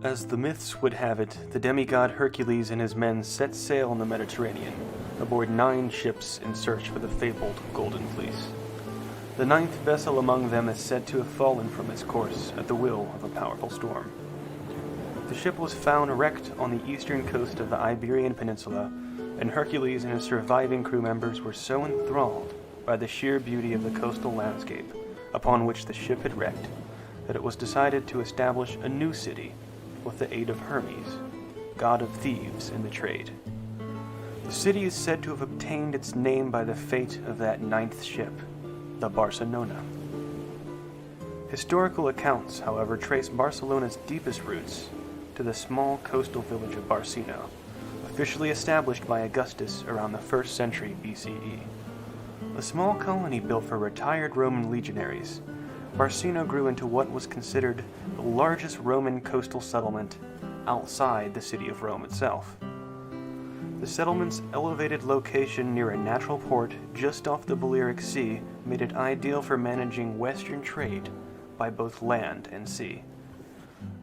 As the myths would have it, the demigod Hercules and his men set sail on the Mediterranean, aboard 9 ships in search for the fabled Golden Fleece. The 9th vessel among them is said to have fallen from its course at the will of a powerful storm. The ship was found wrecked on the eastern coast of the Iberian Peninsula, and Hercules and his surviving crew members were so enthralled by the sheer beauty of the coastal landscape upon which the ship had wrecked that it was decided to establish a new city with the aid of Hermes, god of thieves and the trade. The city is said to have obtained its name by the fate of that 9th ship, the Barcelona. Historical accounts, however, trace Barcelona's deepest roots to the small coastal village of Barcino, officially established by Augustus around the 1st century BCE. A small colony built for retired Roman legionaries, Barcino grew into what was considered the largest Roman coastal settlement outside the city of Rome itself. The settlement's elevated location near a natural port just off the Balearic Sea made it ideal for managing Western trade by both land and sea.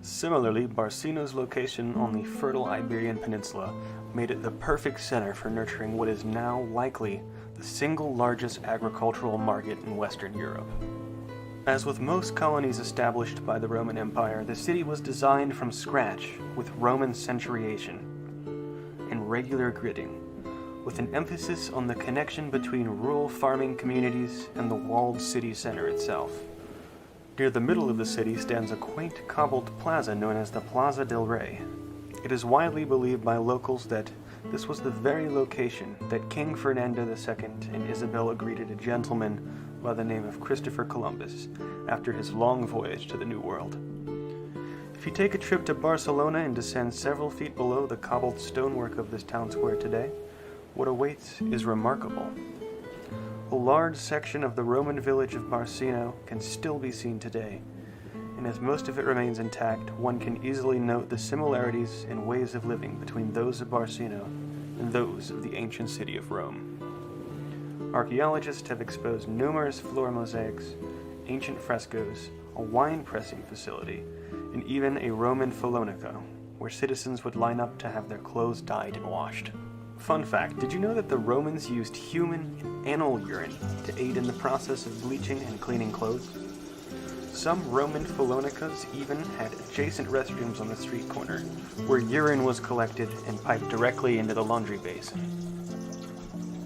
Similarly, Barcino's location on the fertile Iberian Peninsula made it the perfect center for nurturing what is now likely the single largest agricultural market in Western Europe. As with most colonies established by the Roman Empire, the city was designed from scratch with Roman centuriation and regular gridding, with an emphasis on the connection between rural farming communities and the walled city center itself. Near the middle of the city stands a quaint cobbled plaza known as the Plaza del Rey. It is widely believed by locals that this was the very location that King Ferdinand II and Isabella greeted a gentleman by the name of Christopher Columbus after his long voyage to the New World. If you take a trip to Barcelona and descend several feet below the cobbled stonework of this town square today, what awaits is remarkable. A large section of the Roman village of Barcino can still be seen today, and as most of it remains intact, one can easily note the similarities in ways of living between those of Barcino and those of the ancient city of Rome. Archaeologists have exposed numerous floor mosaics, ancient frescoes, a wine pressing facility, and even a Roman felonica, where citizens would line up to have their clothes dyed and washed. Fun fact, did you know that the Romans used human and animal urine to aid in the process of bleaching and cleaning clothes? Some Roman felonicas even had adjacent restrooms on the street corner, where urine was collected and piped directly into the laundry basin.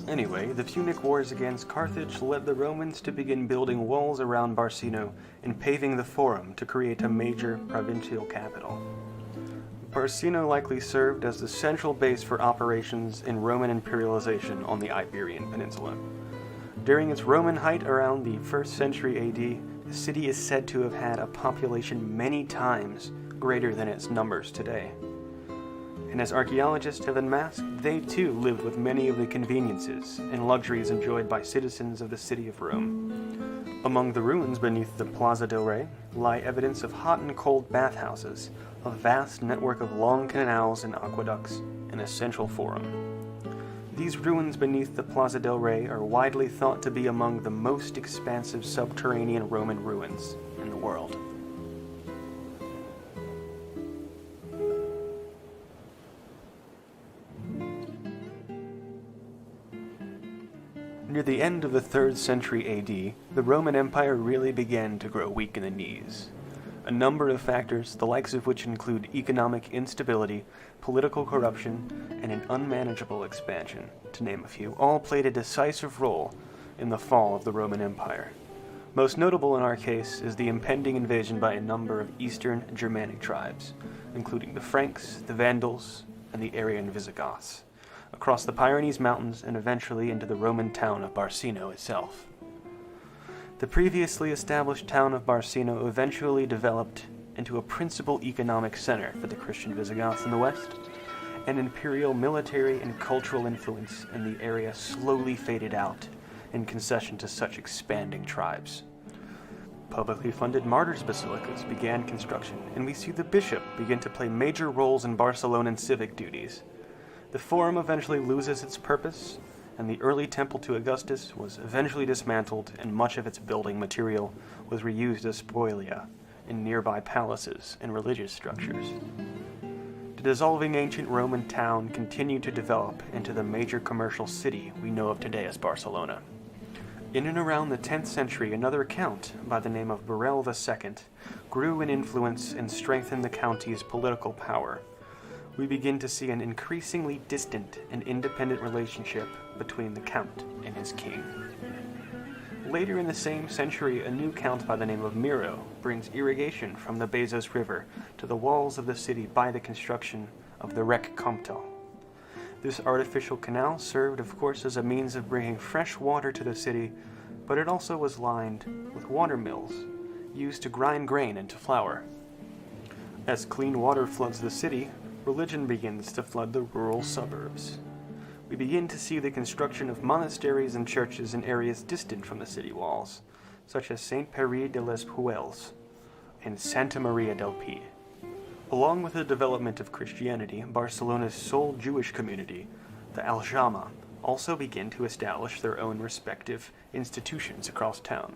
Anyway, the Punic Wars against Carthage led the Romans to begin building walls around Barcino and paving the Forum to create a major provincial capital. Barcino likely served as the central base for operations in Roman imperialization on the Iberian Peninsula. During its Roman height around the 1st century AD, the city is said to have had a population many times greater than its numbers today. And as archaeologists have unmasked, they too lived with many of the conveniences and luxuries enjoyed by citizens of the city of Rome. Among the ruins beneath the Plaza del Rey lie evidence of hot and cold bathhouses, a vast network of long canals and aqueducts, and a central forum. These ruins beneath the Plaza del Rey are widely thought to be among the most expansive subterranean Roman ruins in the world. Near the end of the 3rd century AD, the Roman Empire really began to grow weak in the knees. A number of factors, the likes of which include economic instability, political corruption, and an unmanageable expansion, to name a few, all played a decisive role in the fall of the Roman Empire. Most notable in our case is the impending invasion by a number of Eastern Germanic tribes, including the Franks, the Vandals, and the Arian Visigoths, across the Pyrenees Mountains and eventually into the Roman town of Barcino itself. The previously established town of Barcino eventually developed into a principal economic center for the Christian Visigoths in the west, and imperial military and cultural influence in the area slowly faded out in concession to such expanding tribes. Publicly funded martyrs' basilicas began construction, and we see the bishop begin to play major roles in Barcelonan civic duties. The Forum eventually loses its purpose, and the early temple to Augustus was eventually dismantled, and much of its building material was reused as spolia in nearby palaces and religious structures. The dissolving ancient Roman town continued to develop into the major commercial city we know of today as Barcelona. In and around the 10th century, another count by the name of Borrell II grew in influence and strengthened the county's political power. We begin to see an increasingly distant and independent relationship between the count and his king. Later in the same century, a new count by the name of Miro brings irrigation from the Bezos River to the walls of the city by the construction of the Rec-Comtal. This artificial canal served, of course, as a means of bringing fresh water to the city, but it also was lined with water mills used to grind grain into flour. As clean water floods the city, religion begins to flood the rural suburbs. We begin to see the construction of monasteries and churches in areas distant from the city walls, such as Saint Pierre de les Puels and Santa Maria del Pi. Along with the development of Christianity, Barcelona's sole Jewish community, the Aljama, also began to establish their own respective institutions across town.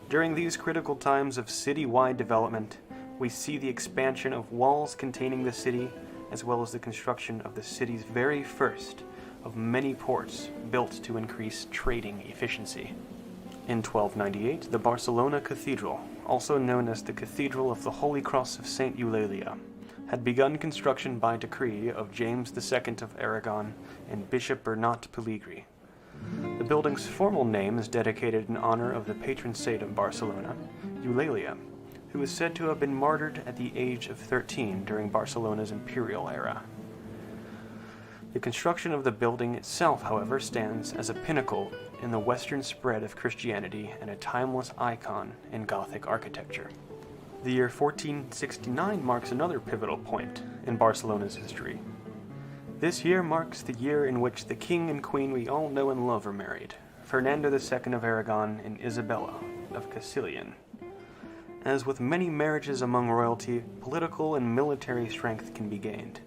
During these critical times of city-wide development, we see the expansion of walls containing the city, as well as the construction of the city's very first of many ports built to increase trading efficiency. In 1298, the Barcelona Cathedral, also known as the Cathedral of the Holy Cross of St. Eulalia, had begun construction by decree of James II of Aragon and Bishop Bernat Peligre. The building's formal name is dedicated in honor of the patron saint of Barcelona, Eulalia, who is said to have been martyred at the age of 13 during Barcelona's imperial era. The construction of the building itself, however, stands as a pinnacle in the western spread of Christianity and a timeless icon in Gothic architecture. The year 1469 marks another pivotal point in Barcelona's history. This year marks the year in which the king and queen we all know and love are married, Fernando II of Aragon and Isabella of Castilian. As with many marriages among royalty, political and military strength can be gained.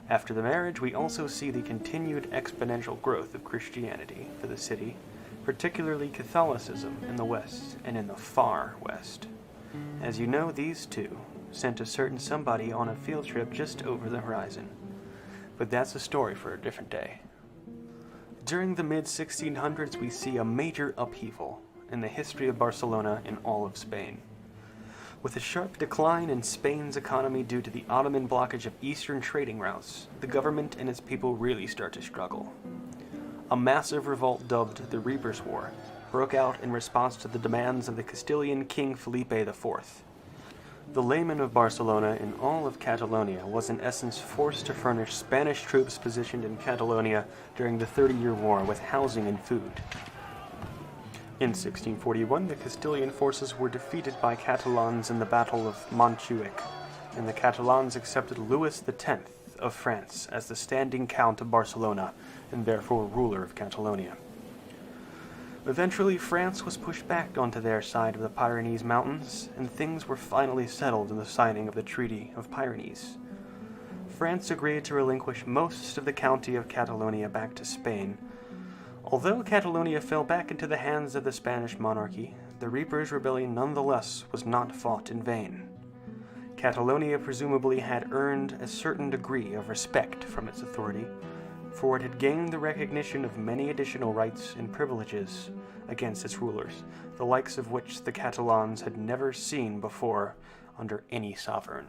After the marriage, we also see the continued exponential growth of Christianity for the city, particularly Catholicism in the west and in the far west. As you know, these two sent a certain somebody on a field trip just over the horizon. But that's a story for a different day. During the mid-1600s, we see a major upheaval in the history of Barcelona and all of Spain. With a sharp decline in Spain's economy due to the Ottoman blockage of eastern trading routes, the government and its people really start to struggle. A massive revolt dubbed the Reapers' War broke out in response to the demands of the Castilian King Felipe IV. The layman of Barcelona and all of Catalonia was in essence forced to furnish Spanish troops positioned in Catalonia during the 30-Year War with housing and food. In 1641, the Castilian forces were defeated by Catalans in the Battle of Montjuic, and the Catalans accepted Louis X of France as the standing Count of Barcelona and therefore ruler of Catalonia. Eventually, France was pushed back onto their side of the Pyrenees Mountains, and things were finally settled in the signing of the Treaty of Pyrenees. France agreed to relinquish most of the county of Catalonia back to Spain. Although Catalonia fell back into the hands of the Spanish monarchy, the Reapers' Rebellion nonetheless was not fought in vain. Catalonia presumably had earned a certain degree of respect from its authority, for it had gained the recognition of many additional rights and privileges against its rulers, the likes of which the Catalans had never seen before under any sovereign.